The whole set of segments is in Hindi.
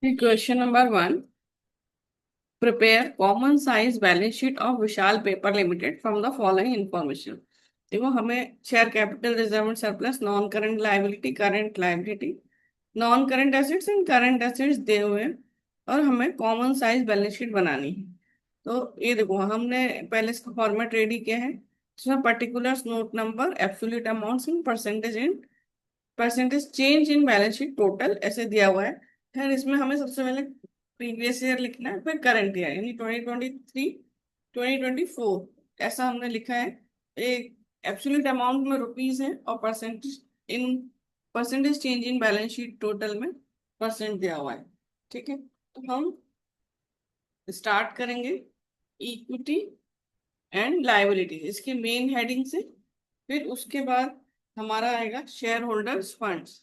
Question number 1। Prepare common size balance sheet of Vishal paper limited from the following information. देखो, हमें share capital, reserve and surplus, non current liability, current liability, non current assets and current assets दिए हुए हैं और हमें कॉमन साइज बैलेंस शीट बनानी है। तो ये देखो, हमने पहले इसका फॉर्मेट रेडी किया है। इसमें particulars, note number, absolute amounts in percentage change in balance sheet total ऐसे दिया हुआ है। फिर इसमें हमें सबसे पहले प्रीवियस ईयर लिखना है, फिर करंट ईयर यानी 2023 2024 ऐसा हमने लिखा है। एक एब्सोल्यूट अमाउंट में रुपीस है और percentage change in balance sheet total में परसेंट दिया हुआ है। ठीक है, तो हम स्टार्ट करेंगे इक्विटी एंड लायबिलिटी इसके मेन हेडिंग से। फिर उसके बाद हमारा आएगा शेयर होल्डर्स फंड्स।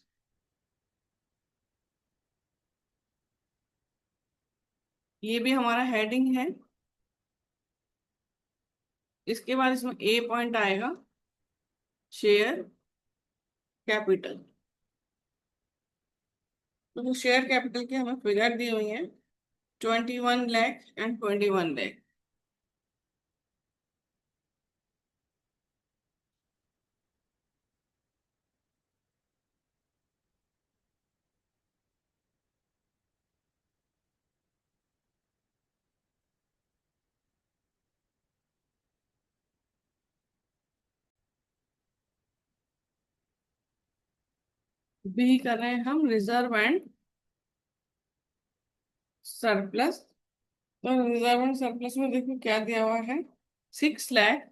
ये भी हमारा हेडिंग है। इसके बाद इसमें ए पॉइंट आएगा शेयर कैपिटल। तो शेयर कैपिटल की हमें फिगर दी हुई है 21 लाख एंड 21 लाख। बी कर रहे हैं हम रिजर्व एंड सरप्लस। तो रिजर्व एंड सरप्लस में देखो क्या दिया हुआ है, 6 लाख।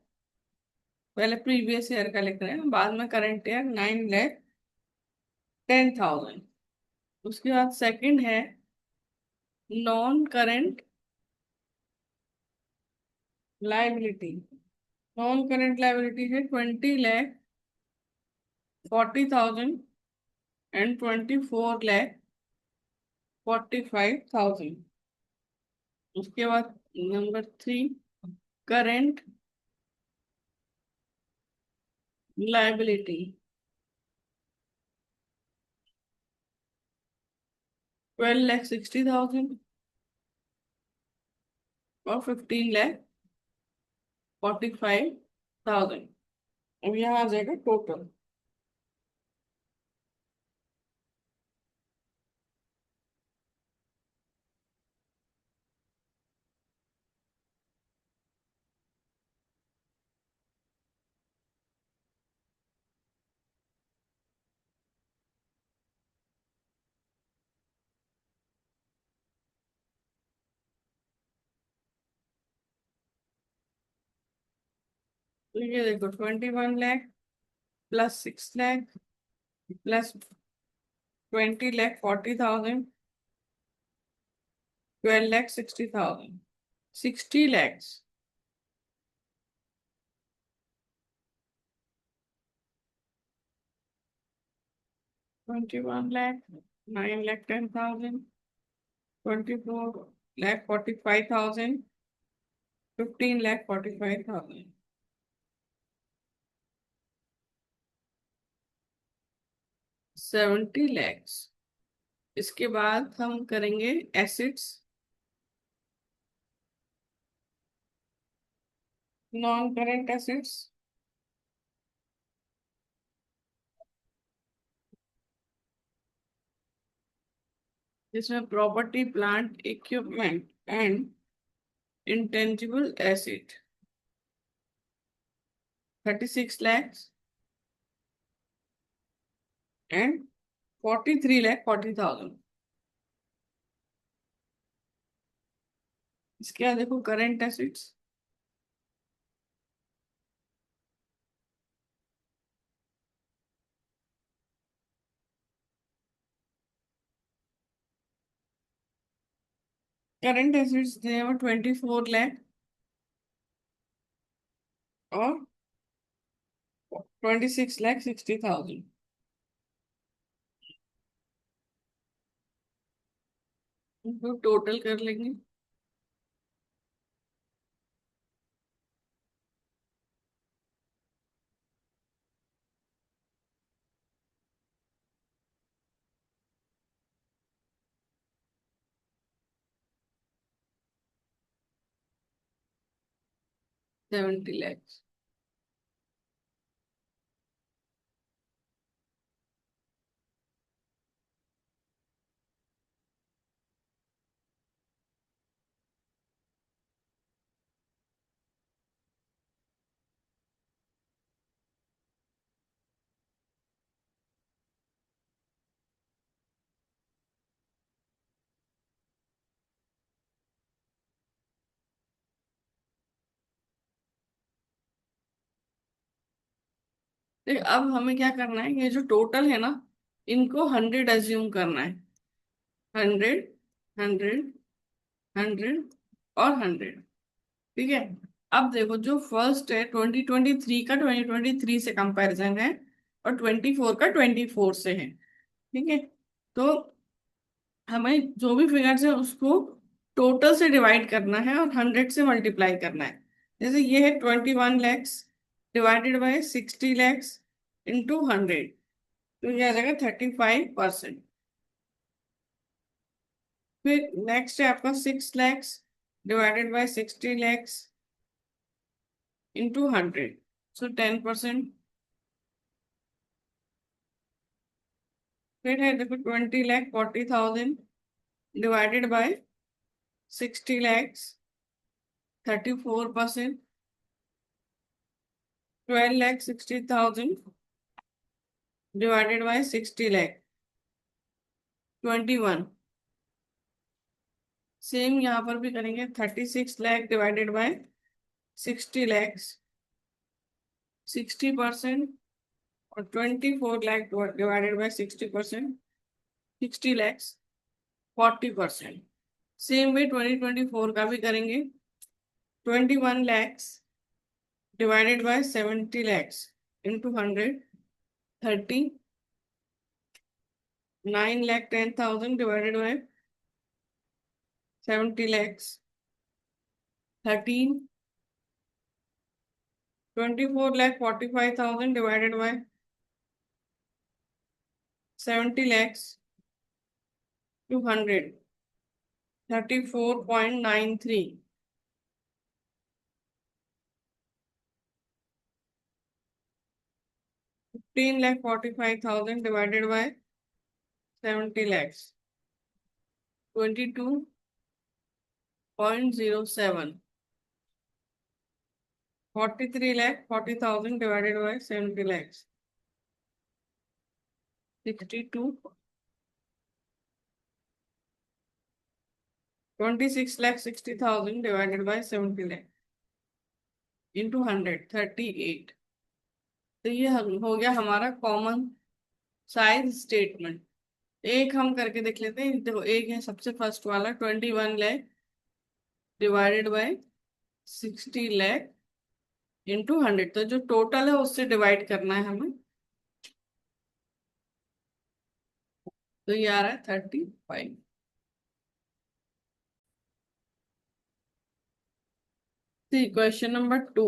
पहले प्रीवियस ईयर का लिख रहे हैं, बाद में करंट ईयर 9,10,000। उसके बाद सेकंड है non current liability. Non current liability है 20,40,000 एंड 24,45,000। उसके बाद नंबर 3 करेंट लायबिलिटी 12,60,000 और 15,45,000। अब यहाँ आ जाएगा टोटल। तो ये देखो 21 lakh plus 6 lakh plus 20,40,000, 12,60,000, 60 lakhs। 21 lakh, 9,10,000, 24,45,000, 15,45,000, 70 lakhs। इसके बाद हम करेंगे एसिड्स, नॉन करेंट एसिड्स। जिसमें property, plant, equipment and intangible acid 36 lakhs and 43,40,000। इसके बाद देखो current acids. Current assets 24 lakh और 26,60,000। तो टोटल कर लेंगे। 70 lakhs। देखिए अब हमें क्या करना है, ये जो टोटल है ना, इनको 100 एज्यूम करना है। 100, 100, 100 और 100। ठीक है। अब देखो जो फर्स्ट है 2023 का 2023 से कंपैरिजन है, और 24 का 24 से है। ठीक है। तो हमें जो भी फिगर्स है उसको टोटल से डिवाइड करना है और 100 से मल्टीप्लाई करना है। जैसे ये है 21 lakhs divided by 60 lakhs into 100, तो ये आ जाएगा 35%। फिर नेक्स्ट है आपका 6 lakhs divided by 60 lakhs into 100, सो 10%। फिर है देखो 20,40,000 divided by 60 lakhs, 34%। 12,60,000 divided by 60 lakh, 21। Same यहाँ पर भी करेंगे, 36 लाख डिवाइडेड बाय 60 lakhs, 60%। और 24 lakh divided by 60%, 60 lakhs, 40%। Same way 2024 का भी करेंगे, 21 lakhs divided by 70 lakhs into 100, 39,10,000 divided by 70 lakhs, 13। 24,45,000 divided by 70 lakhs to 100, 34.93। 15,45,000 divided by 70 lakhs, 22.07। 43,40,000 divided by 70 lakhs, 62। 26,60,000 divided by 70 lakhs into 100, 38। तो ये हो गया हमारा कॉमन साइज स्टेटमेंट। एक हम करके देख लेते हैं। देखो एक है सबसे फर्स्ट वाला, 21 lakh divided by 60 lakh into 100, तो जो टोटल है उससे डिवाइड करना है हमें। तो ये आ रहा है 35। Question number 2,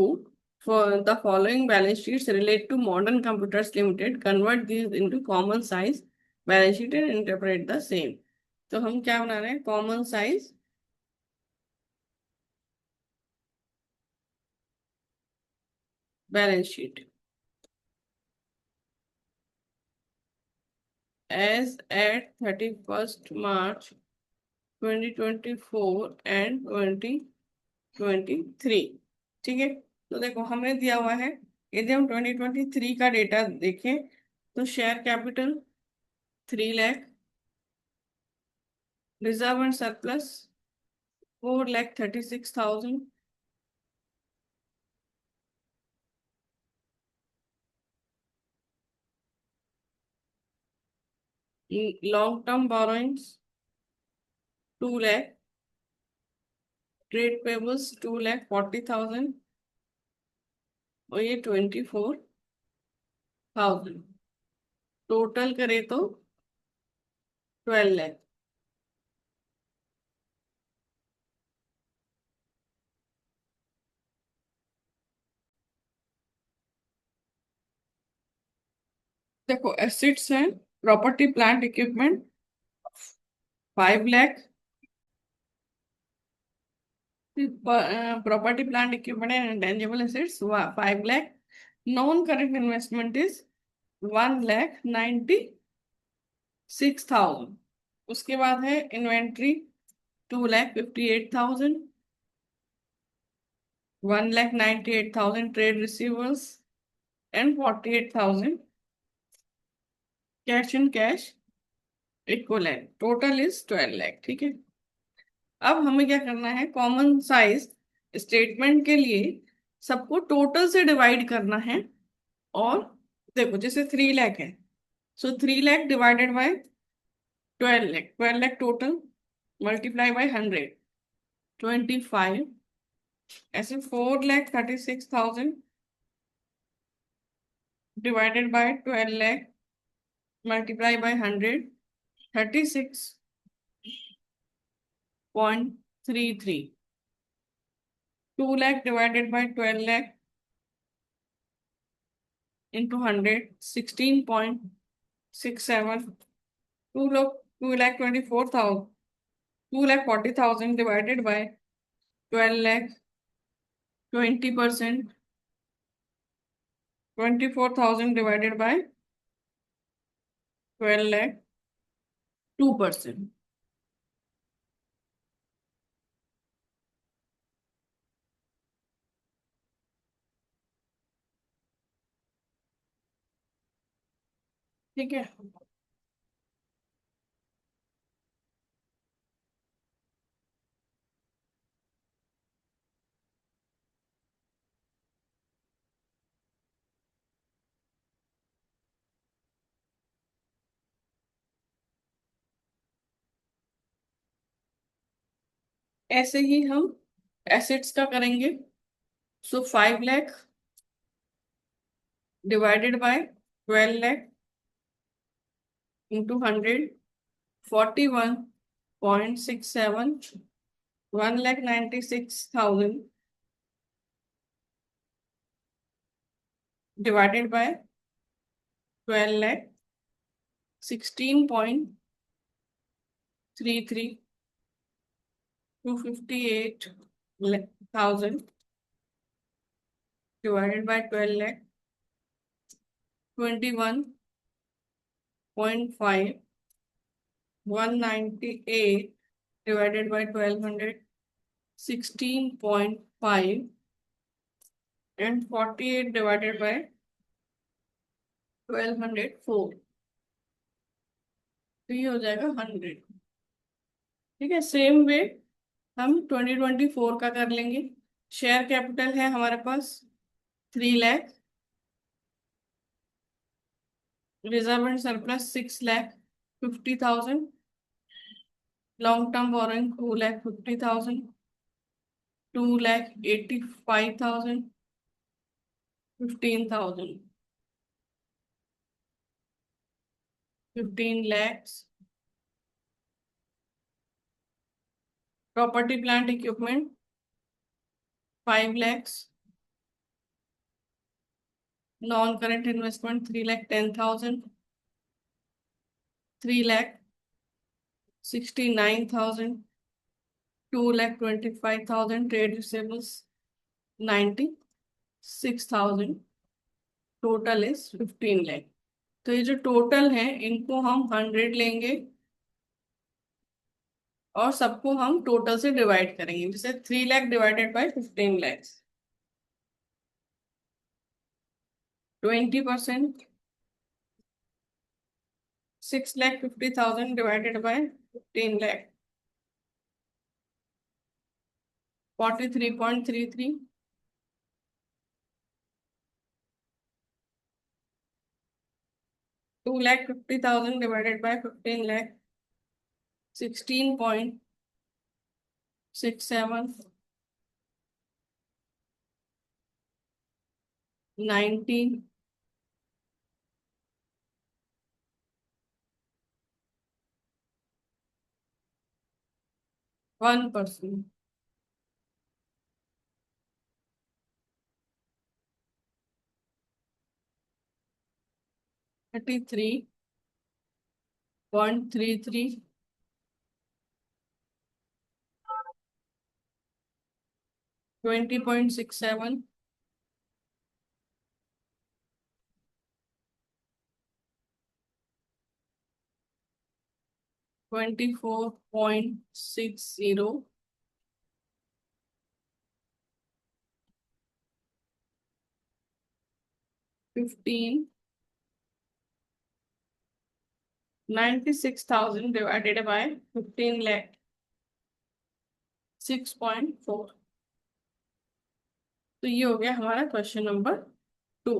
for the following balance sheets relate to modern computers limited, convert this into common size balance sheet and interpret the same. तो हम क्या बना रहे हैं, common size balance sheet as at 31st March 2024 and 2023। ठीक है। तो देखो हमें दिया हुआ है, यदि हम 2023 का डेटा देखें तो share capital 3 lakh, reserve and surplus 4,36,000, long term borrowings 2 lakh, trade payables 2,40,000, और ये 24,000। टोटल करे तो 12 लाख। देखो एसेट्स हैं, property plant equipment 5 lakh, Property, plant, equipment, and intangible assets 5 lakh. Non-current investment is 1,96,000. उसके बाद है inventory 2,58,000, 1,98,000 trade receivers and 48,000 cash and cash equivalent. Total is 12 lakh. ठीक है. अब हमें क्या करना है, कॉमन साइज स्टेटमेंट के लिए सबको टोटल से डिवाइड करना है. और देखो जैसे 3 लाख है, सो 3 lakh divided bye 12 lakh. 12 lakh total multiply by 100, 25. ऐसे 4,36,000 divided by 12 lakh multiply by 100, 36.33. 2 lakh divided bye 12 lakh into 100, 16.67. 2,24,000, 2,40,000 divided by 12 lakh, 20%, 24,000 divided by 12 lakh, 2%. ठीक है. ऐसे ही हम एसेट्स का करेंगे. सो 5 lakh divided bye 12 lakh into 100, 41.67. 1,96,000 divided by 12 lakh, 16.33. 258,000 divided by 12 lakh, 21.5. 198 divided by 1,200, 16.5. and 48 divided by 1,204. तो ये हो जाएगा 100. ठीक है. सेम वे हम 2024 का कर लेंगे. शेयर कैपिटल है हमारे पास 3 lakh. Reserve and surplus 6,50,000. Long term borrowing 2,50,000. 2,85,000. 15,000. 15 lakhs. Property, plant, equipment 5 lakhs. Non-current investment 3,10,000. 3,69,000. 2,25,000 trade receivables 96,000. Total is 15 lakh. तो ये जो टोटल है इनको हम 100 लेंगे और सबको हम टोटल से डिवाइड करेंगे. जैसे 3 lakh divided bye 15 lakh, 20%. 6,50,000 divided by 15 lakh, 43.33. 2,50,000 divided by 15 lakh, 16.67. 19. 1%. 33.33. 20.67, 24.60, 15, 96,000 divided by 15 lakh, 6.4। तो ये हो गया हमारा क्वेश्चन नंबर 2।